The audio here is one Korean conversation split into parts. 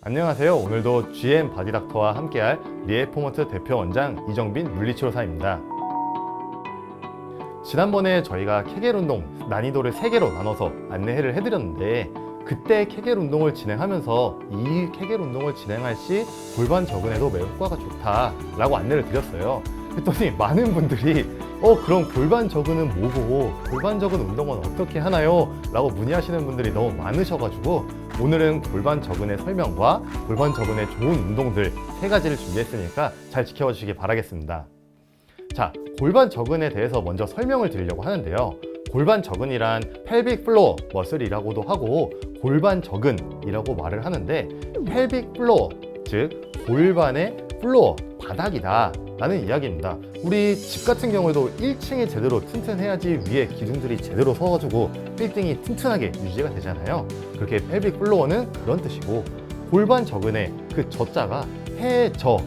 안녕하세요. 오늘도 GM 바디닥터와 함께할 리에포먼트 대표 원장 이정빈 물리치료사입니다. 지난번에 저희가 케겔 운동 난이도를 3개로 나눠서 안내를 해드렸는데, 그때 케겔 운동을 진행하면서 이 케겔 운동을 진행할 시 골반 저근에도 매우 효과가 좋다라고 안내를 드렸어요. 그랬더니 많은 분들이 그럼 골반 저근은 뭐고 골반 저근 운동은 어떻게 하나요? 라고 문의하시는 분들이 너무 많으셔가지고 오늘은 골반 저근의 설명과 골반 저근의 좋은 운동들 3가지를 준비했으니까 잘 지켜봐 주시기 바라겠습니다. 자, 골반 저근에 대해서 먼저 설명을 드리려고 하는데요. 골반 저근이란 펠빅 플로어 머슬이라고도 하고 골반 저근이라고 말을 하는데, 펠빅 플로어, 즉 골반의 플로어, 바닥이다 라는 이야기입니다. 우리 집 같은 경우에도 1층이 제대로 튼튼해야지 위에 기둥들이 제대로 서가지고 빌딩이 튼튼하게 유지가 되잖아요. 그렇게 펠빅 플로어는 그런 뜻이고, 골반 저근의 그 저자가 해저,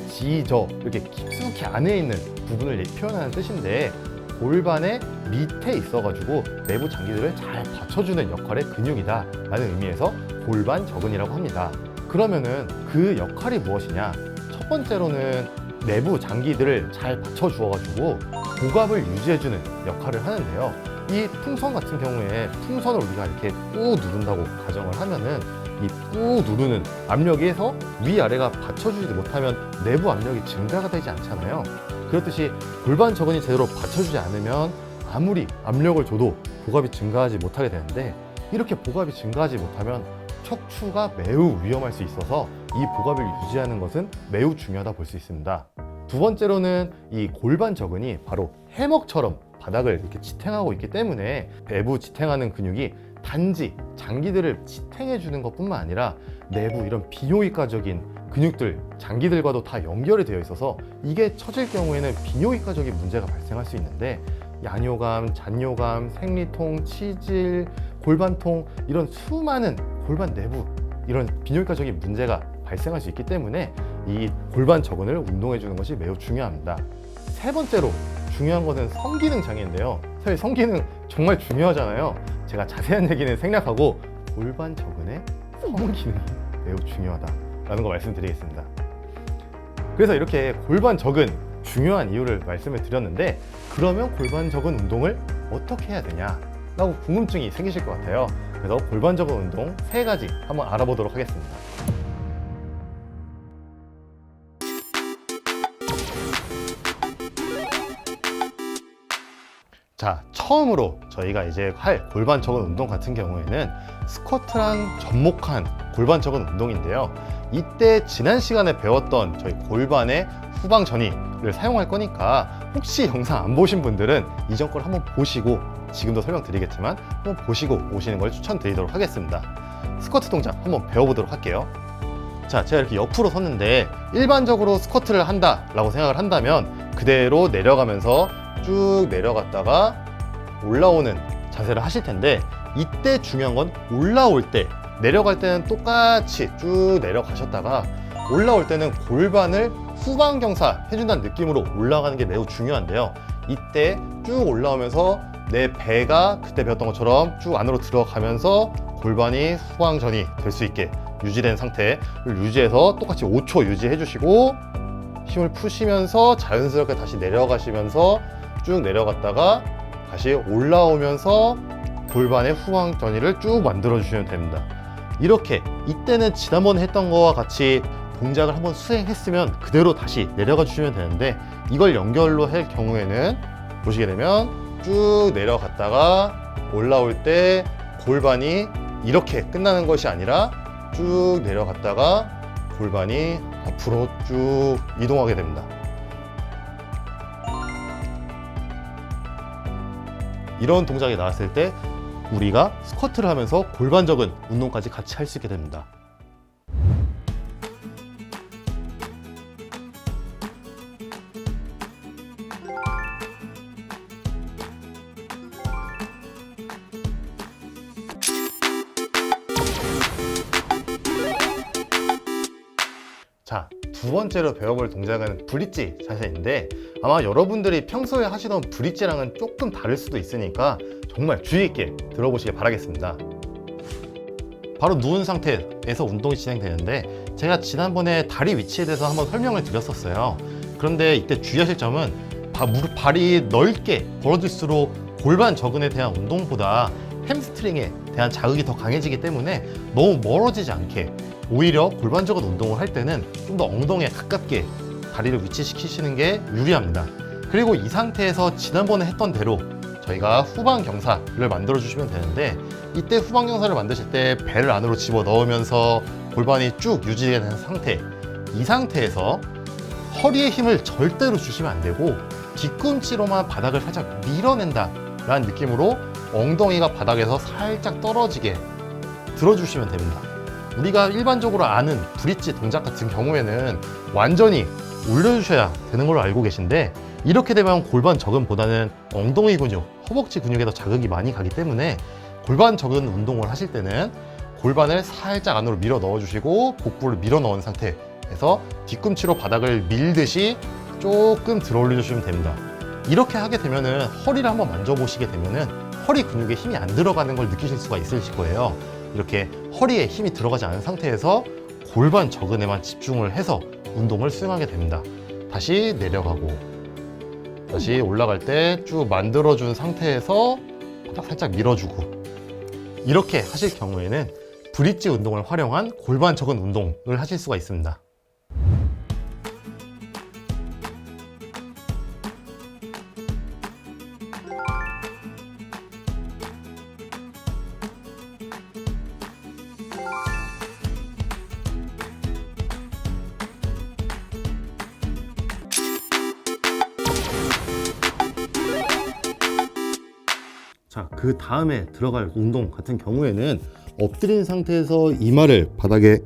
지저 이렇게 깊숙이 안에 있는 부분을 표현하는 뜻인데, 골반의 밑에 있어가지고 내부 장기들을 잘 받쳐주는 역할의 근육이다 라는 의미에서 골반 저근이라고 합니다. 그러면은 그 역할이 무엇이냐? 첫 번째로는 내부 장기들을 잘 받쳐주어가지고 복압을 유지해주는 역할을 하는데요. 이 풍선 같은 경우에 풍선을 우리가 이렇게 꾹 누른다고 가정을 하면은 이 꾹 누르는 압력에서 위아래가 받쳐주지 못하면 내부 압력이 증가가 되지 않잖아요. 그렇듯이 골반 저근이 제대로 받쳐주지 않으면 아무리 압력을 줘도 복압이 증가하지 못하게 되는데, 이렇게 복압이 증가하지 못하면 척추가 매우 위험할 수 있어서 이 복압을 유지하는 것은 매우 중요하다 볼 수 있습니다. 두 번째로는 이 골반 저근이 바로 해먹처럼 바닥을 이렇게 지탱하고 있기 때문에 내부 지탱하는 근육이 단지 장기들을 지탱해 주는 것뿐만 아니라 내부 이런 비뇨기과적인 근육들, 장기들과도 다 연결이 되어 있어서 이게 처질 경우에는 비뇨기과적인 문제가 발생할 수 있는데, 양요감, 잔요감, 생리통, 치질, 골반통 이런 수많은 골반 내부 이런 비뇨기과적인 문제가 발생할 수 있기 때문에 이 골반 저근을 운동해 주는 것이 매우 중요합니다. 세 번째로 중요한 것은 성기능 장애인데요. 사실 성기능 정말 중요하잖아요. 제가 자세한 얘기는 생략하고 골반 저근의 성기능이 매우 중요하다라는 거 말씀드리겠습니다. 그래서 이렇게 골반 저근 중요한 이유를 말씀을 드렸는데, 그러면 골반 저근 운동을 어떻게 해야 되냐라고 궁금증이 생기실 것 같아요. 그래서 골반 저근 운동 3가지 한번 알아보도록 하겠습니다. 자, 처음으로 저희가 이제 할 골반 저근 운동 같은 경우에는 스쿼트랑 접목한 골반 저근 운동인데요. 이때 지난 시간에 배웠던 저희 골반의 후방 전이를 사용할 거니까 혹시 영상 안 보신 분들은 이전 걸 한번 보시고, 지금도 설명드리겠지만 한번 보시고 오시는 걸 추천드리도록 하겠습니다. 스쿼트 동작 한번 배워보도록 할게요. 자, 제가 이렇게 옆으로 섰는데 일반적으로 스쿼트를 한다라고 생각을 한다면 그대로 내려가면서 쭉 내려갔다가 올라오는 자세를 하실 텐데, 이때 중요한 건 올라올 때, 내려갈 때는 똑같이 쭉 내려가셨다가 올라올 때는 골반을 후방 경사 해준다는 느낌으로 올라가는 게 매우 중요한데요. 이때 쭉 올라오면서 내 배가 그때 배웠던 것처럼 쭉 안으로 들어가면서 골반이 후방전이 될 수 있게 유지된 상태를 유지해서 똑같이 5초 유지해 주시고, 힘을 푸시면서 자연스럽게 다시 내려가시면서 쭉 내려갔다가 다시 올라오면서 골반의 후방 전이를 쭉 만들어 주시면 됩니다. 이렇게 이때는 지난번에 했던 거와 같이 동작을 한번 수행했으면 그대로 다시 내려가 주시면 되는데, 이걸 연결로 할 경우에는 보시게 되면 쭉 내려갔다가 올라올 때 골반이 이렇게 끝나는 것이 아니라 쭉 내려갔다가 골반이 앞으로 쭉 이동하게 됩니다. 이런 동작이 나왔을 때 우리가 스쿼트를 하면서 골반 저근 운동까지 같이 할 수 있게 됩니다. 자, 두 번째로 배워볼 동작은 브릿지 자세인데, 아마 여러분들이 평소에 하시던 브릿지랑은 조금 다를 수도 있으니까 정말 주의 있게 들어보시길 바라겠습니다. 바로 누운 상태에서 운동이 진행되는데, 제가 지난번에 다리 위치에 대해서 한번 설명을 드렸었어요. 그런데 이때 주의하실 점은 무릎 발이 넓게 벌어질수록 골반 저근에 대한 운동보다 햄스트링에 대한 자극이 더 강해지기 때문에 너무 멀어지지 않게, 오히려 골반 저근 운동을 할 때는 좀 더 엉덩이에 가깝게 다리를 위치시키시는 게 유리합니다. 그리고 이 상태에서 지난번에 했던 대로 저희가 후방 경사를 만들어 주시면 되는데, 이때 후방 경사를 만드실 때 배를 안으로 집어 넣으면서 골반이 쭉 유지되는 상태, 이 상태에서 허리에 힘을 절대로 주시면 안 되고 뒤꿈치로만 바닥을 살짝 밀어낸다 라는 느낌으로 엉덩이가 바닥에서 살짝 떨어지게 들어주시면 됩니다. 우리가 일반적으로 아는 브릿지 동작 같은 경우에는 완전히 올려주셔야 되는 걸로 알고 계신데, 이렇게 되면 골반 저근보다는 엉덩이 근육, 허벅지 근육에 더 자극이 많이 가기 때문에 골반 저근 운동을 하실 때는 골반을 살짝 안으로 밀어 넣어주시고 복부를 밀어 넣은 상태에서 뒤꿈치로 바닥을 밀듯이 조금 들어 올려주시면 됩니다. 이렇게 하게 되면은 허리를 한번 만져보시게 되면은 허리 근육에 힘이 안 들어가는 걸 느끼실 수가 있으실 거예요. 이렇게 허리에 힘이 들어가지 않은 상태에서 골반 저근에만 집중을 해서 운동을 수행하게 됩니다. 다시 내려가고 다시 올라갈 때 쭉 만들어준 상태에서 바닥 살짝 밀어주고, 이렇게 하실 경우에는 브릿지 운동을 활용한 골반 저근 운동을 하실 수가 있습니다. 자, 그 다음에 들어갈 운동 같은 경우에는 엎드린 상태에서 이마를 바닥에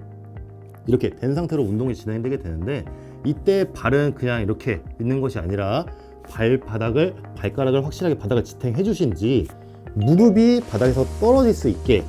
이렇게 댄 상태로 운동이 진행되게 되는데, 이때 발은 그냥 이렇게 있는 것이 아니라 발가락을 확실하게 바닥을 지탱해 주신지 무릎이 바닥에서 떨어질 수 있게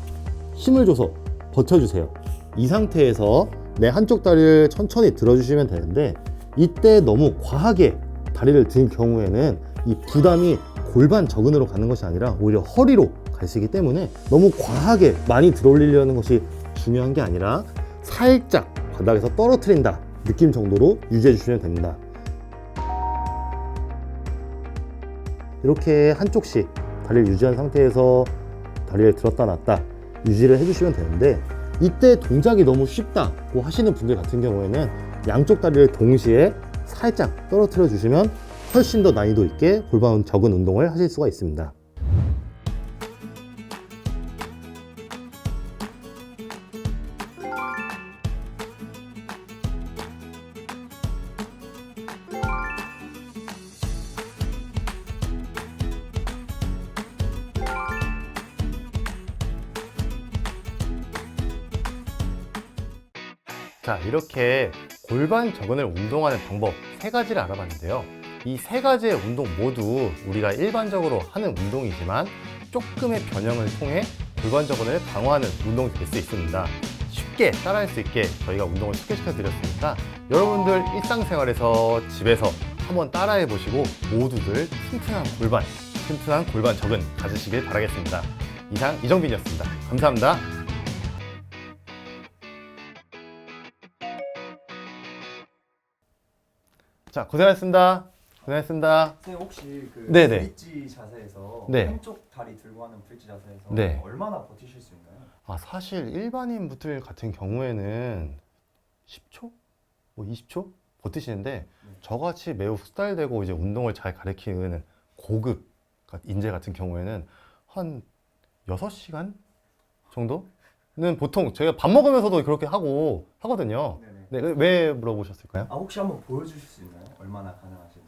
힘을 줘서 버텨주세요. 이 상태에서 내 한쪽 다리를 천천히 들어주시면 되는데, 이때 너무 과하게 다리를 든 경우에는 이 부담이 골반 저근으로 가는 것이 아니라 오히려 허리로 갈 수 있기 때문에 너무 과하게 많이 들어 올리려는 것이 중요한 게 아니라 살짝 바닥에서 떨어뜨린다 느낌 정도로 유지해 주시면 됩니다. 이렇게 한쪽씩 다리를 유지한 상태에서 다리를 들었다 놨다 유지를 해주시면 되는데, 이때 동작이 너무 쉽다고 하시는 분들 같은 경우에는 양쪽 다리를 동시에 살짝 떨어뜨려 주시면 훨씬 더 난이도 있게 골반 저근 운동을 하실 수가 있습니다. 자, 이렇게 골반 저근을 운동하는 방법 3가지를 알아봤는데요. 이 3가지의 운동 모두 우리가 일반적으로 하는 운동이지만 조금의 변형을 통해 골반 저근을 강화하는 운동이 될 수 있습니다. 쉽게 따라할 수 있게 저희가 운동을 소개시켜 드렸으니까 여러분들 일상생활에서 집에서 한번 따라해 보시고 모두들 튼튼한 골반 저근 가지시길 바라겠습니다. 이상 이정빈이었습니다. 감사합니다. 자, 고생하셨습니다. 선생님 혹시 그 네네. 브릿지 자세에서 네. 한쪽 다리 들고 하는 브릿지 자세에서 네. 얼마나 버티실 수 있나요? 사실 일반인 분들 같은 경우에는 10초? 뭐 20초? 버티시는데, 저같이 매우 숙달되고 이제 운동을 잘 가르치는 고급 인재 같은 경우에는 한 6시간 정도는 보통 제가 밥 먹으면서도 그렇게 하고 하거든요. 네네. 네, 왜 물어보셨을까요? 혹시 한번 보여주실 수 있나요? 얼마나 가능하실지?